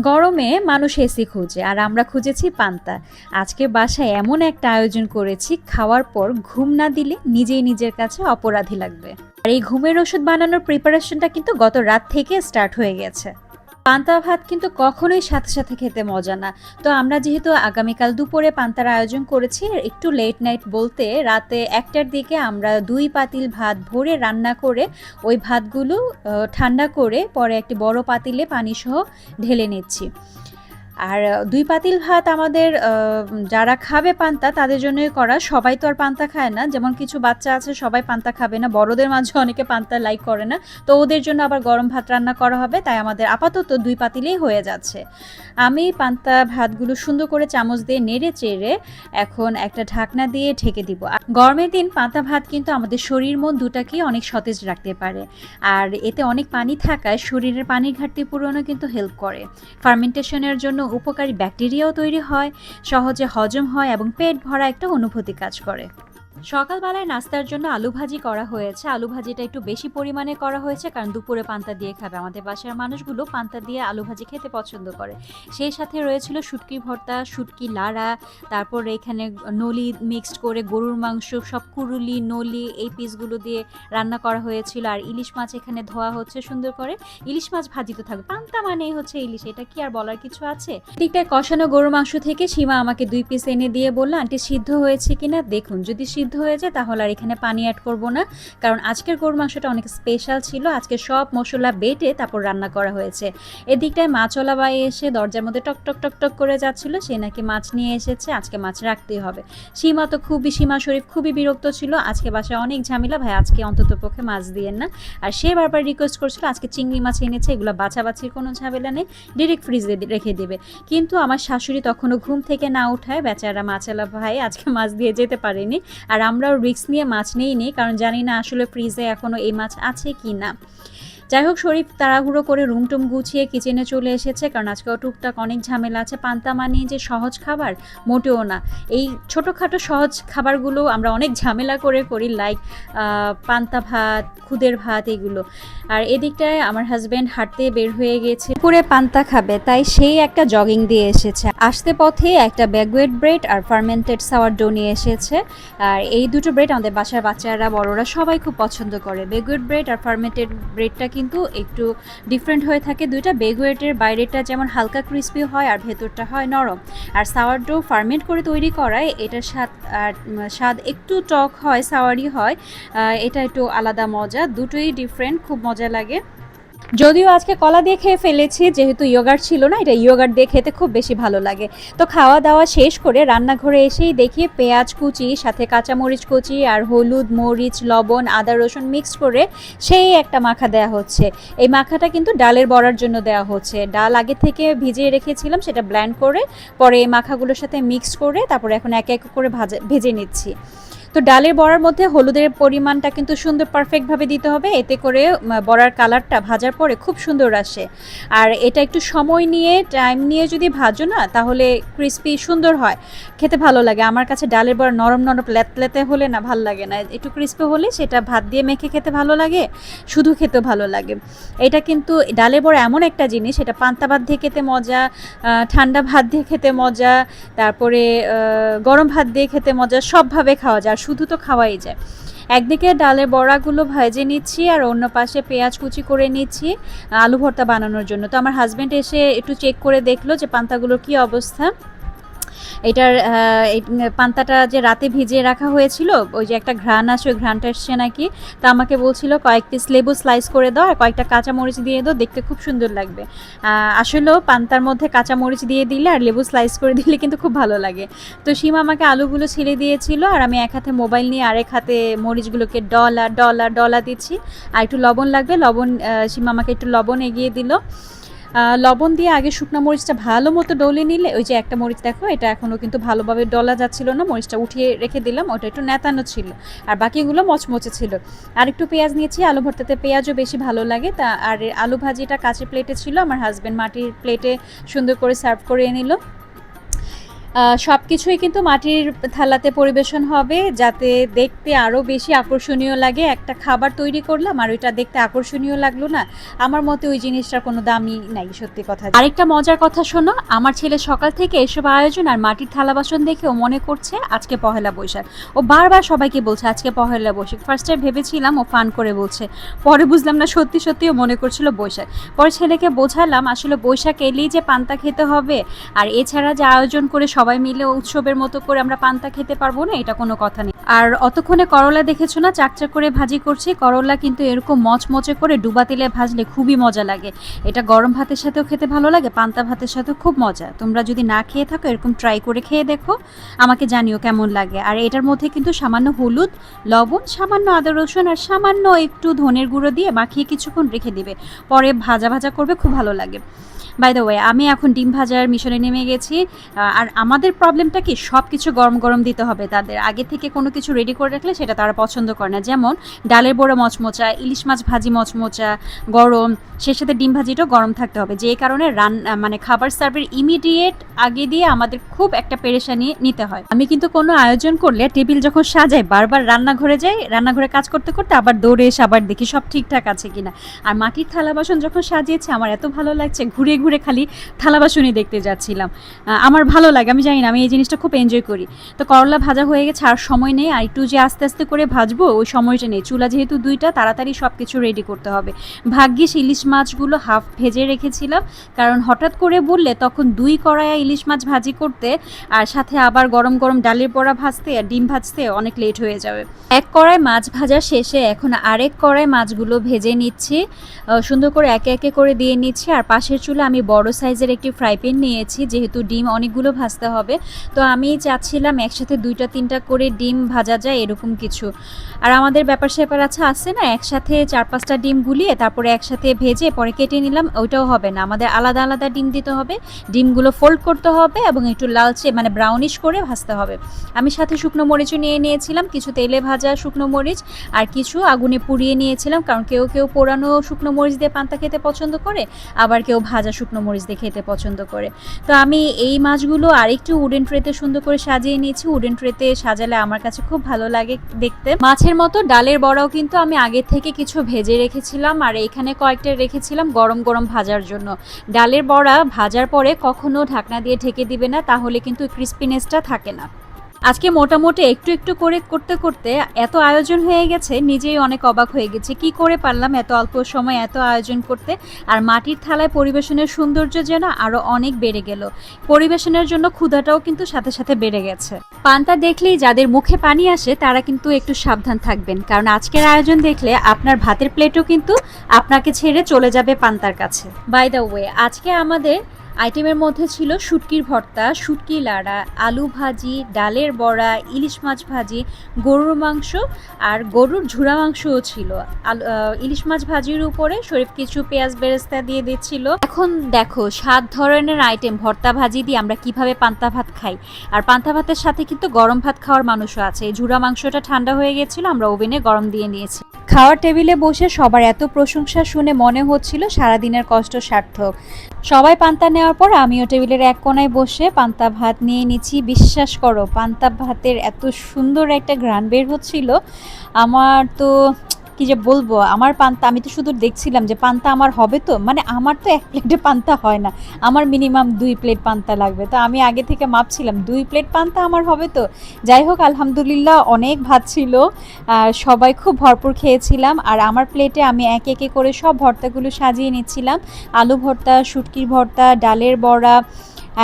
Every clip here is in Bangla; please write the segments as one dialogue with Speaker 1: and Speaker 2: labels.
Speaker 1: গরমে মানুষ এসি খুঁজে আর আমরা খুঁজেছি পান্তা। আজকে বাসায় এমন একটা আয়োজন করেছি, খাওয়ার পর ঘুম না দিলে নিজেই নিজের কাছে অপরাধী লাগবে। আর এই ঘুমের ওষুধ বানানোর প্রিপারেশনটা কিন্তু গত রাত থেকে স্টার্ট হয়ে গেছে। পান্তা ভাত কিন্তু কখনোই সাথে সাথে খেতে মজা না। তো আমরা যেহেতু আগামীকাল দুপুরে পান্তার আয়োজন করেছি, একটু লেট নাইট বলতে রাতে ১টার দিকে আমরা ২ পাতিল ভাত ভরে রান্না করে ওই ভাতগুলো ঠান্ডা করে পরে একটি বড় পাতিলে পানি সহ ঢেলে নিচ্ছি। আর ২ পাতিল ভাত আমাদের যারা খাবে পান্তা তাদের জন্যই করা। সবাই তো আর পান্তা খায় না। যেমন কিছু বাচ্চা আছে সবাই পান্তা খাবে না। বড়দের মাঝেও অনেকে পান্তা লাইক করে না। তো ওদের জন্য আবার গরম ভাত রান্না করা হবে। তাই আমাদের আপাতত ২ পাতিলেই হয়ে যাচ্ছে। আমি পান্তা ভাতগুলো সুন্দর করে চামচ দিয়ে নেড়ে চেড়ে এখন একটা ঢাকনা দিয়ে ঢেকে দিব। গরমের দিন পান্তা ভাত কিন্তু আমাদের শরীর মন দুটাকেই অনেক সতেজ রাখতে পারে। আর এতে অনেক পানি থাকায় শরীরের পানির ঘাটতি পূরণও কিন্তু হেল্প করে। ফার্মেন্টেশনের জন্য উপকারী ব্যাকটেরিয়াও তৈরি হয়, সহজে হজম হয় এবং পেট ভরা একটা অনুভূতি কাজ করে। সকালবেলায় নাস্তার জন্য আলু ভাজি করা হয়েছে। আলু ভাজিটা একটু বেশি পরিমাণে করা হয়েছে কারণ দুপুরে পান্তা দিয়ে খাবে। আমাদের বাসার মানুষগুলো পান্তা দিয়ে আলু ভাজি খেতে পছন্দ করে। সেই সাথে রয়েছিল শুটকি ভর্তা, শুটকি লাড়া, তারপর এখানে নলি মিক্সড করে গরুর মাংস, সব কুরুলি নলি এই পিসগুলো দিয়ে রান্না করা হয়েছিল। আর ইলিশ মাছ এখানে ধোয়া হচ্ছে সুন্দর করে। ইলিশ মাছ ভাজি তো থাকবে, পান্তা মানেই হচ্ছে ইলিশ, এটা কি আর বলার কিছু আছে। দিকটায় কষানো গরুর মাংস থেকে সীমা আমাকে ২ পিস এনে দিয়ে বলল, আন্টি সিদ্ধ হয়েছে কিনা দেখুন, যদি সিদ্ধ হয়ে যায় তাহলে আর এখানে পানি অ্যাড করব না, কারণ আজকের গরুর মাংসটা অনেক স্পেশাল ছিল। আজকে সব মশলা বেটে তারপর রান্না করা হয়েছে। এদিকটায় মাছওয়ালা ভাই এসে দরজার মধ্যে টক টক টক টক করে যাচ্ছিল, সে নাকি মাছ নিয়ে এসেছে, আজকে মাছ রাখতেই হবে। সীমা তো সীমা শরীফ খুবই বিরক্ত ছিল, আজকে বাসায় অনেক ঝামেলা, ভাই আজকে অন্তত পক্ষে মাছ দিয়েন না। আর সে বারবার রিকোয়েস্ট করছিল আজকে চিংড়ি মাছ এনেছে, এগুলো বাছাবাছির কোনো ঝামেলা নেই, ডিরেক্ট ফ্রিজে রেখে দেবে। কিন্তু আমার শাশুড়ি তখনও ঘুম থেকে না উঠায় বেচারা মাছওয়ালা ভাই আজকে মাছ দিয়ে যেতে পারেনি। আর আমরাও রিস্ক নিয়ে মাছ নেইনি, কারণ জানি না আসলে ফ্রিজে এখনও এই মাছ আছে কি না। যাই হোক, শরীফ তাড়াহুড়ো করে রুম টুম গুছিয়ে কিচেনে চলে এসেছে, কারণ আজকেও টুকটাক অনেক ঝামেলা আছে। পান্তা মানিয়ে যে সহজ খাবার মোটেও না। এই ছোটোখাটো সহজ খাবারগুলো আমরা অনেক ঝামেলা করে করি, লাইক পান্তা ভাত, খুদের ভাত, এগুলো। আর এদিকটায় আমার হাজব্যান্ড হাঁটতে বের হয়ে গেছে, পুরে পান্তা খাবে, তাই সেই একটা জগিং দিয়ে এসেছে। আসতে পথে একটা ব্যাগুয়েট ব্রেড আর ফার্মেন্টেড সাওয়ার ডো নিয়ে এসেছে। আর এই দুটো ব্রেড আমাদের বাসার বাচ্চারা বড়রা সবাই খুব পছন্দ করে। ব্যাগুয়েট ব্রেড আর ফার্মেন্টেড ব্রেডটা কিন্তু একটু ডিফারেন্ট হয়ে থাকে দুইটা। ব্যাগুয়েটের বাইরেটা যেমন হালকা ক্রিস্পি হয় আর ভেতরটা হয় নরম। আর সাওয়ার ডো ফার্মেন্ট করে তৈরি করায় এটার স্বাদ একটু টক হয়, সাওয়ারি হয়, এটা একটু আলাদা মজা। দুটোই ডিফারেন্ট, খুব মজা লাগে। যদিও আজকে কলা দিয়ে খেয়ে ফেলেছি, যেহেতু ইয়োগার্ট ছিল না, এটা ইয়োগার্ট দিয়ে খেতে খুব বেশি ভালো লাগে। তো খাওয়া দাওয়া শেষ করে রান্নাঘরে এসেই দেখি পেঁয়াজ কুচি, সাথে কাঁচামরিচ কুচি আর হলুদ, মরিচ, লবণ, আদা, রসুন মিক্সড করে সেই একটা মাখা দেওয়া হচ্ছে। এই মাখাটা কিন্তু ডালের বড়ার জন্য দেওয়া হচ্ছে। ডাল আগে থেকে ভিজিয়ে রেখেছিলাম, সেটা ব্ল্যান্ড করে পরে এই মাখাগুলোর সাথে মিক্স করে তারপরে এখন এক এক করে ভেজে নিচ্ছি। তো ডালের বড়ার মধ্যে হলুদের পরিমাণটা কিন্তু সুন্দর পারফেক্টভাবে দিতে হবে, এতে করে বড়ার কালারটা ভাজার পরে খুব সুন্দর আসে। আর এটা একটু সময় নিয়ে টাইম নিয়ে যদি ভাজো না, তাহলে ক্রিস্পি সুন্দর হয়, খেতে ভালো লাগে। আমার কাছে ডালের বড়া নরম নরম লেতলেতে হলে না ভাল লাগে না, একটু ক্রিস্পি হলে সেটা ভাত দিয়ে মেখে খেতে ভালো লাগে, শুধু খেতেও ভালো লাগে। এটা কিন্তু ডালের বড়া এমন একটা জিনিস, এটা পান্তা ভাত দিয়ে খেতে মজা, ঠান্ডা ভাত দিয়ে খেতে মজা, তারপরে গরম ভাত দিয়ে খেতে মজা, সবভাবে খাওয়া যায়, শুধু তো খাওয়াই যায়। একদিকে ডালের বড়াগুলো ভেজে নিচ্ছি আর অন্য পাশে পেঁয়াজ কুচি করে নিচ্ছি আলু ভর্তা বানানোর জন্য। তো আমার হাজব্যান্ড এসে একটু চেক করে দেখলো যে পান্তাগুলোর কী অবস্থা। এটার পান্তাটা যে রাতে ভিজিয়ে রাখা হয়েছিল, ওই যে একটা ঘ্রাণ আসে, ওই ঘ্রাণটা এসছে নাকি। তো আমাকে বলছিল কয়েক পিস লেবু স্লাইস করে দাও আর কয়েকটা কাঁচামরিচ দিয়ে দাও, দেখতে খুব সুন্দর লাগবে। আসলেও পান্তার মধ্যে কাঁচামরিচ দিয়ে দিলে আর লেবু স্লাইস করে দিলে কিন্তু খুব ভালো লাগে। তো সীমা আমাকে আলুগুলো ছেড়ে দিয়েছিল আর আমি এক হাতে মোবাইল নিয়ে আরেক হাতে মরিচগুলোকে ডলা দিচ্ছি। আর একটু লবণ লাগবে, সীমা আমাকে একটু লবণ এগিয়ে দিল। লবণ দিয়ে আগে শুকনো মরিচটা ভালো মতো ডলে নিলে, ওই যে একটা মরিচ দেখো, এটা এখনও কিন্তু ভালোভাবে ডলা যাচ্ছিল না, মরিচটা উঠিয়ে রেখে দিলাম, ওটা একটু নেতানো ছিল আর বাকিগুলো মচমচে ছিল। আর একটু পেঁয়াজ নিয়েছি, আলু ভর্তাতে পেঁয়াজও বেশি ভালো লাগে। আর আলু ভাজিটা কাঁচের প্লেটে ছিল, আমার হাজব্যান্ড মাটির প্লেটে সুন্দর করে সার্ভ করে নিল। সব কিছুই কিন্তু মাটির থালাতে পরিবেশন হবে যাতে দেখতে আরও বেশি আকর্ষণীয় লাগে। একটা খাবার তৈরি করলাম আর ওইটা দেখতে আকর্ষণীয় লাগলো না, আমার মতে ওই জিনিসটার কোনো দামই নাই, সত্যি কথা। আরেকটা মজার কথা শোনো, আমার ছেলে সকাল থেকে এসব আয়োজন আর মাটির থালা বাসন দেখে ও মনে করছে আজকে পহেলা বৈশাখ। ও বারবার সবাইকে বলছে আজকে পহেলা বৈশাখ। ফার্স্টে ভেবেছিলাম ও ফান করে বলছে, পরে বুঝলাম না সত্যি সত্যি ও মনে করছিল বৈশাখ। পরে ছেলেকে বোঝালাম আসলে বৈশাখ এলেই যে পান্তা খেতে হবে আর এছাড়া যে আয়োজন করে সবাই মিলে উৎসবের মতো করে আমরা পান্তা খেতে পারবো না, এটা কোনো কথা নেই। আর অতক্ষণে করলা দেখেছো না, চাকচাক করে ভাজি করছি। করলা কিন্তু এরকম মচমচে করে ডুবা তেলে ভাজলে খুবই মজা লাগে। এটা গরম ভাতের সাথেও খেতে ভালো লাগে, পান্তা ভাতের সাথেও খুব মজা। তোমরা যদি না খেয়ে থাকো এরকম ট্রাই করে খেয়ে দেখো, আমাকে জানিও কেমন লাগে। আর এটার মধ্যে কিন্তু সামান্য হলুদ, লবণ, সামান্য আদা রসুন আর সামান্য একটু ধনের গুঁড়ো দিয়ে মাখিয়ে কিছুক্ষণ রেখে দিবে, পরে ভাজা ভাজা করবে, খুব ভালো লাগে। বাই দ্য ওয়ে, আমি এখন ডিম ভাজার মিশনে নেমে গেছি। আর আমাদের প্রবলেমটা কি, সব কিছু গরম গরম দিতে হবে তাদের। আগে থেকে কোনো কিছু রেডি করে রাখলে সেটা তারা পছন্দ করে না। যেমন ডালের বড়া মচমচা, ইলিশ মাছ ভাজি মচমচা গরম, সে সাথে ডিম ভাজিটাও গরম থাকতে হবে। যে কারণে মানে খাবার সার্ভের ইমিডিয়েট আগে দিয়ে আমাদের খুব একটা পেরেশানি নিতে হয়। আমি কিন্তু কোনো আয়োজন করলে টেবিল যখন সাজাই বারবার রান্নাঘরে যাই, রান্নাঘরে কাজ করতে করতে আবার দৌড়ে এসে আবার দেখি সব ঠিকঠাক আছে কিনা। আর মাটির থালা বাসন যখন সাজিয়েছি আমার এত ভালো লাগছে, ঘুরে ঘুরে খালি থালা বাসনই দেখতে যাচ্ছিলাম। আমার ভালো লাগে, আমি জানি না, আমি এই জিনিসটা খুব এনজয় করি। তো করলা ভাজা হয়ে গেছে, আর সময় নেই। আর একটু যে আস্তে আস্তে করে ভাজবো ওই সময়টা নেই, চুলা যেহেতু দুইটা, তাড়াতাড়ি সব কিছু রেডি করতে হবে। ভাগ্যিস ইলিশ মাছগুলো হাফ ভেজে রেখেছিলাম, কারণ হঠাৎ করে বললে তখন 2 কড়াইয়া ইলিশ মাছ ভাজি করতে আর সাথে আবার গরম গরম ডালের বড়া ভাজতে আর ডিম ভাজতে অনেক লেট হয়ে যাবে। এক কড়াই মাছ ভাজা শেষে এখন আরেক কড়াই মাছগুলো ভেজে নিচ্ছি, সুন্দর করে একে একে করে দিয়ে নিচ্ছি। আর পাশের চুলে আমি বড় সাইজের একটি ফ্রাই প্যান নিয়েছি, যেহেতু ডিম অনেকগুলো ভাজতে হবে। তো আমি চাচ্ছিলাম একসাথে 2-3টা করে ডিম ভাজা যায় এরকম কিছু। আর আমাদের ব্যাপার স্যাপার আছে না, একসাথে 4-5টা ডিম গুলিয়ে তারপরে একসাথে ভেজে পরে কেটে নিলাম, ওইটাও হবে না। আমাদের আলাদা আলাদা ডিম দিতে হবে, ডিমগুলো ফোল্ড করতে হবে এবং একটু লালচে মানে ব্রাউনিশ করে ভাজতে হবে। আমি সাথে শুকনো মরিচও নিয়ে নিয়েছিলাম, কিছু তেলে ভাজা শুকনো মরিচ আর কিছু আগুনে পুড়িয়ে নিয়েছিলাম, কারণ কেউ কেউ পোড়ানো শুকনো মরিচ দিয়ে পান্তা খেতে পছন্দ করে, আবার কেউ ভাজা শুকনো মরিচ দিয়ে খেতে পছন্দ করে। তো আমি এই মাছগুলো আরেকটু উডেন ট্রেতে সুন্দর করে সাজিয়ে নিয়েছি। উডেন ট্রেতে সাজালে আমার কাছে খুব ভালো লাগে দেখতে। মাছের মতো ডালের বড়াও কিন্তু আমি আগে থেকে কিছু ভেজে রেখেছিলাম, আর এখানে কয়েকটা রেখেছিলাম গরম গরম ভাজার জন্য। ডালের বড়া ভাজার পরে কখনো ঢাকনা দিয়ে ঢেকে দিবে না, তাহলে কিন্তু ক্রিস্পিনেসটা থাকে না। আজকে মোটামুটি একটু একটু করে করতে করতে এত আয়োজন হয়ে গেছে, নিজেই অনেক অবাক হয়ে গেছে কি করে পারলাম এত অল্প সময় এত আয়োজন করতে। আর মাটির থালায় পরিবেশনের সৌন্দর্য যেন আরো অনেক বেড়ে গেল, পরিবেশনের জন্য ক্ষুধাটাও কিন্তু সাথে সাথে বেড়ে গেছে। পান্তা দেখলেই যাদের মুখে পানি আসে তারা কিন্তু একটু সাবধান থাকবেন, কারণ আজকের আয়োজন দেখলে আপনার ভাতের প্লেটও কিন্তু আপনাকে ছেড়ে চলে যাবে পান্তার কাছে। বাই দ্য ওয়ে, আজকে আমাদের আইটেমের মধ্যে ছিল শুটকির ভর্তা, শুটকি লাড়া, আলু ভাজি, ডালের বড়া, ইলিশ মাছ ভাজি, গরুর মাংস আর গরুর ঝুরা মাংসও ছিল। ইলিশ মাছ ভাজির উপরে শরীফ কিছু পেঁয়াজ বেরেস্তা দিয়ে দিচ্ছিল। এখন দেখো 7 ধরনের আইটেম ভর্তা ভাজি দিয়ে আমরা কিভাবে পান্তা ভাত খাই। আর পান্তা ভাতের সাথে কিন্তু গরম ভাত খাওয়ার মানুষও আছে। এই ঝুরা মাংসটা ঠান্ডা হয়ে গেছিল, আমরা ওভেনে গরম দিয়ে নিয়েছি। খাওয়ার টেবিলে বসে সবার এত প্রশংসা শুনে মনে হচ্ছিল সারাদিনের কষ্ট সার্থক। সবাই পান্তা নেওয়ার পর আমিও টেবিলের এক কোনায় বসে পান্তা ভাত নিয়ে নিচ্ছি। বিশ্বাস করো, পান্তা ভাতের এত সুন্দর একটা ঘ্রাণ বের হচ্ছিল, আমার তো কি যে বলবো। আমার পান্তা, আমি তো শুধু দেখছিলাম যে পান্তা আমার হবে তো, মানে আমার তো 1 প্লেটে পান্তা হয় না, আমার মিনিমাম 2 প্লেট পান্তা লাগবে। তো আমি আগে থেকে মাপছিলাম 2 প্লেট পান্তা আমার হবে তো। যাই হোক, আলহামদুলিল্লাহ অনেক ভাত ছিল, সবাই খুব ভরপুর খেয়েছিলাম। আর আমার প্লেটে আমি একে একে করে সব ভর্তাগুলো সাজিয়ে নিচ্ছিলাম। আলু ভর্তা, শুটকির ভর্তা, ডালের বড়া,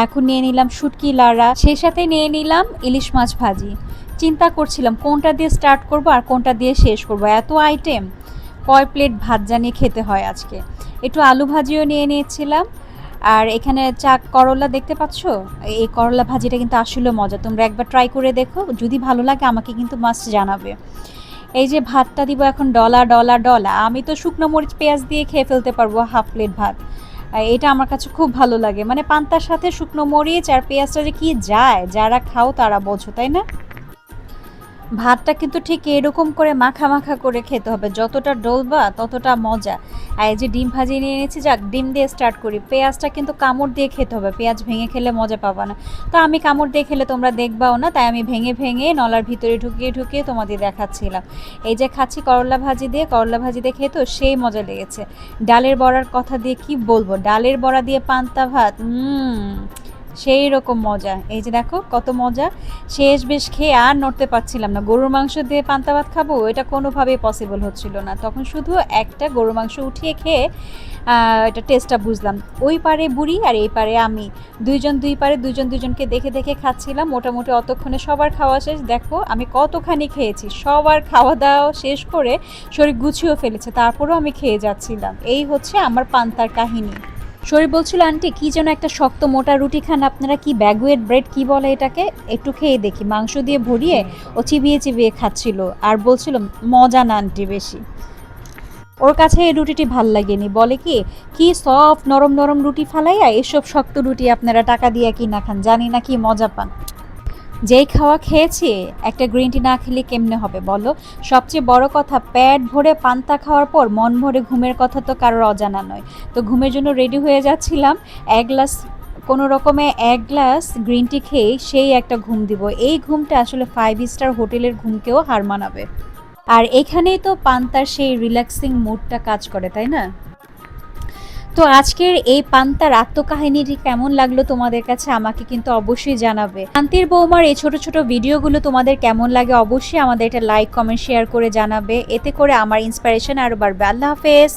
Speaker 1: এখন নিয়ে নিলাম শুটকি লাড়া, সেই সাথে নিয়ে নিলাম ইলিশ মাছ ভাজি। চিন্তা করছিলাম কোনটা দিয়ে স্টার্ট করব আর কোনটা দিয়ে শেষ করব, এত আইটেম কয় প্লেট ভাত জানিয়ে খেতে হয় আজকে। একটু আলু ভাজিও নিয়ে নিয়েছিলাম। আর এখানে করলা দেখতে পাচ্ছ, এই করলা ভাজিটা কিন্তু আসলে মজা, তোমরা একবার ট্রাই করে দেখো, যদি ভালো লাগে আমাকে কিন্তু মাস্ট জানাবে। এই যে ভাতটা দিব এখন ডলা ডলা ডলা, আমি তো শুকনো মরিচ পেঁয়াজ দিয়ে খেয়ে ফেলতে পারবো হাফ প্লেট ভাত। এটা আমার কাছে খুব ভালো লাগে, মানে পান্তার সাথে শুকনো মরিচ আর পেঁয়াজটা যে কি যায়, যারা খাও তারা বোঝো, তাই না? ভাতটা কিন্তু ঠিক এরকম করে মাখা মাখা করে খেতে হবে, যতটা ডলবা ততটা মজা। আর এই যে ডিম ভাজি নিয়ে এনেছি, যাক ডিম দিয়ে স্টার্ট করি। পেঁয়াজটা কিন্তু কামড় দিয়ে খেতে হবে, পেঁয়াজ ভেঙে খেলে মজা পাবা না। তো আমি কামড় দিয়ে খেলে তোমরা দেখবাও না, তাই আমি ভেঙে ভেঙে নলার ভিতরে ঢুকিয়ে ঢুকিয়ে তোমাদের দেখাচ্ছিলাম। এই যে খাচ্ছি করলা ভাজি দিয়ে, করলা ভাজি দিয়ে খেয়ে তো সেই মজা লেগেছে। ডালের বড়ার কথা দিয়ে কি বলবো, ডালের বড়া দিয়ে পান্তা ভাত, সেই রকম মজা। এই যে দেখো কত মজা, শেষ বেশ খেয়ে আর নড়তে পারছিলাম না। গরুর মাংস দিয়ে পান্তা ভাত খাবো, এটা কোনোভাবেই পসিবল হচ্ছিল না। তখন শুধু একটা গরুর মাংস উঠিয়ে খেয়ে এটা টেস্টটা বুঝলাম। ওই পারে বুড়ি আর এই পারে আমি, দুইজন দুই পারে, দুইজন দুজনকে দেখে দেখে খাচ্ছিলাম। মোটামুটি অতক্ষণে সবার খাওয়া শেষ। দেখো আমি কতখানি খেয়েছি, সবার খাওয়া দাওয়া শেষ করে শরীর গুছিয়েও ফেলেছে, তারপরেও আমি খেয়ে যাচ্ছিলাম। এই হচ্ছে আমার পান্তার কাহিনী। শরীর বলছিল, আন্টি কি যেন একটা শক্ত মোটা রুটি খান আপনারা, কি ব্যাগুয়েট ব্রেড কি বলে এটাকে, একটু খেয়ে দেখি। মাংস দিয়ে ভরিয়ে ও চিবিয়ে চিবিয়ে খাচ্ছিল আর বলছিল মজা না আন্টি বেশি। ওর কাছে এই রুটিটি ভাল লাগেনি, বলে কি কি সফট নরম নরম রুটি ফালাইয়া এসব শক্ত রুটি আপনারা টাকা দিয়ে কিনা খান, জানি না কি মজা পান। যেই খাওয়া খেয়েছি, একটা গ্রিন টি না খেলে কেমনে হবে বলো। সবচেয়ে বড় কথা, পেট ভরে পান্তা খাওয়ার পর মন ভরে ঘুমের কথা তো কারোর অজানা নয়। তো ঘুমের জন্য রেডি হয়ে যাচ্ছিলাম, এক গ্লাস কোনো রকমে এক গ্লাস গ্রিন টি খেয়ে সেই একটা ঘুম দিব। এই ঘুমটা আসলে 5 স্টার হোটেলের ঘুমকেও হার মানাবে। আর এখানেই তো পান্তার সেই রিল্যাক্সিং মুডটা কাজ করে, তাই না? তো আজকের এই পান্তার আত্মকাহিনীটি কেমন লাগলো তোমাদের কাছে আমাকে কিন্তু অবশ্যই জানাবে। শান্তির বৌমার এই ছোট ছোট ভিডিওগুলো তোমাদের কেমন লাগে অবশ্যই আমাদের এটা লাইক কমেন্ট শেয়ার করে জানাবে, এতে করে আমার ইন্সপিরেশন আরো বাড়বে। আল্লাহ হাফেজ।